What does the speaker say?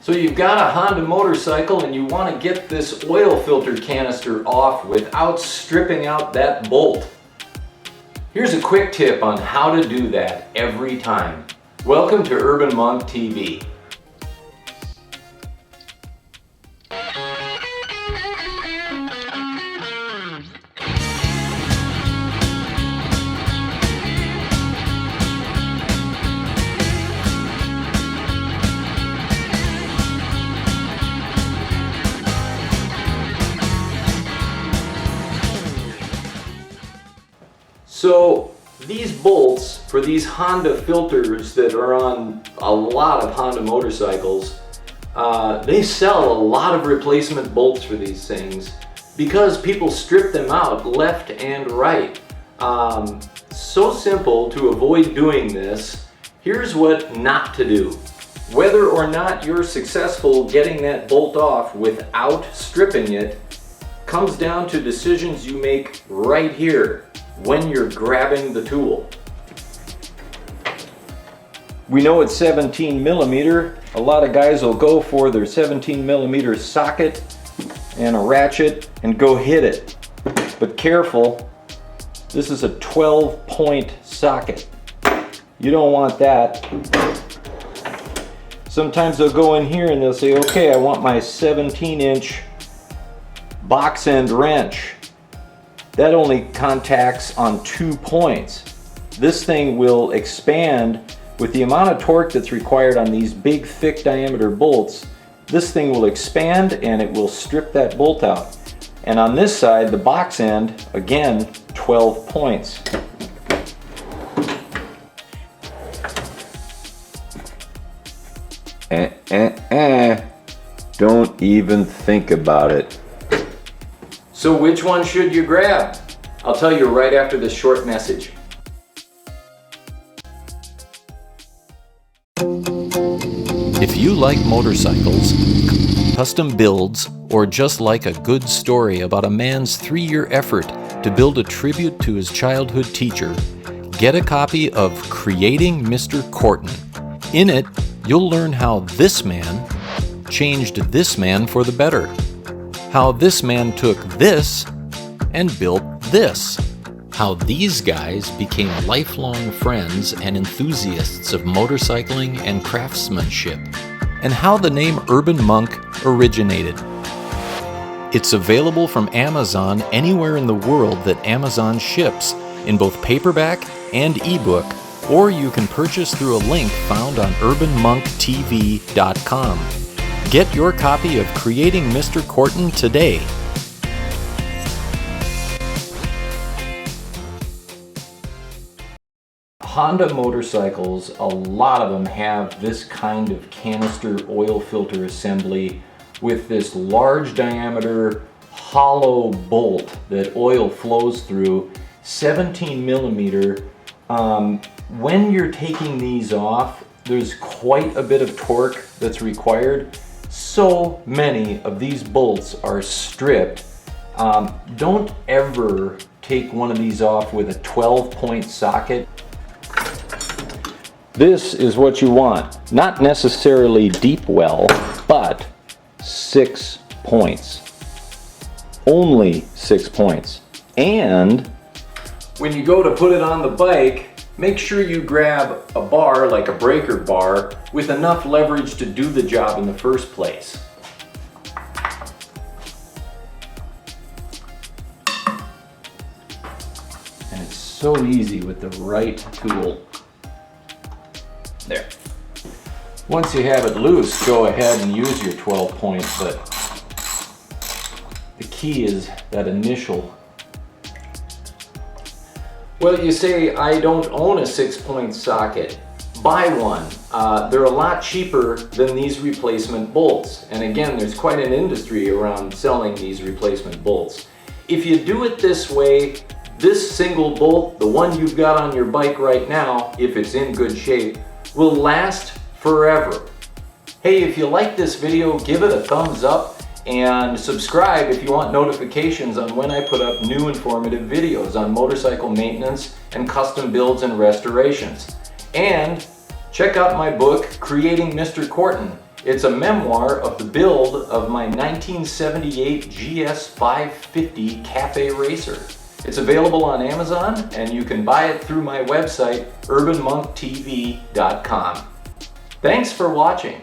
So you've got a Honda motorcycle and you want to get this oil filter canister off without stripping out that bolt. Here's a quick tip on how to do that every time. Welcome to Urban Monk TV. So these bolts for these Honda filters that are on a lot of Honda motorcycles, they sell a lot of replacement bolts for these things because people strip them out left and right. So simple to avoid doing this. Here's what not to do. Whether or not you're successful getting that bolt off without stripping it comes down to decisions you make right here when you're grabbing the tool. We know it's 17 millimeter. A lot of guys will go for their 17 millimeter socket and a ratchet and go hit it. But careful, this is a 12-point socket. You don't want that. Sometimes they'll go in here and they'll say, okay, I want my 17-inch box end wrench. That only contacts on 2 points. This thing will expand with the amount of torque that's required on these big, thick diameter bolts. This thing will expand and it will strip that bolt out. And on this side, the box end, again, 12 points. Don't even think about it. So which one should you grab? I'll tell you right after this short message. If you like motorcycles, custom builds, or just like a good story about a man's 3-year effort to build a tribute to his childhood teacher, get a copy of Creating Mr. Corton. In it, you'll learn how this man changed this man for the better. How this man took this and built this. How these guys became lifelong friends and enthusiasts of motorcycling and craftsmanship. And how the name Urban Monk originated. It's available from Amazon anywhere in the world that Amazon ships, in both paperback and ebook, or you can purchase through a link found on urbanmonktv.com. Get your copy of Creating Mr. Corton today. Honda motorcycles, a lot of them have this kind of canister oil filter assembly with this large diameter hollow bolt that oil flows through, 17 millimeter. When you're taking these off, there's quite a bit of torque that's required. So many of these bolts are stripped. Don't ever take one of these off with a 12-point socket. This is what you want. Not necessarily deep well, but 6 points. Only 6 points. And when you go to put it on the bike, make sure you grab a bar, like a breaker bar, with enough leverage to do the job in the first place. And it's so easy with the right tool. There. Once you have it loose, go ahead and use your 12 point, but the key is that initial. Well, you say, I don't own a 6-point socket. Buy one. They're a lot cheaper than these replacement bolts. And again, there's quite an industry around selling these replacement bolts. If you do it this way, this single bolt, the one you've got on your bike right now, if it's in good shape, will last forever. Hey, if you like this video, give it a thumbs up and subscribe if you want notifications on when I put up new informative videos on motorcycle maintenance and custom builds and restorations. And check out my book, Creating Mr. Corton. It's a memoir of the build of my 1978 GS 550 Cafe Racer. It's available on Amazon, and you can buy it through my website, urbanmonktv.com. Thanks for watching.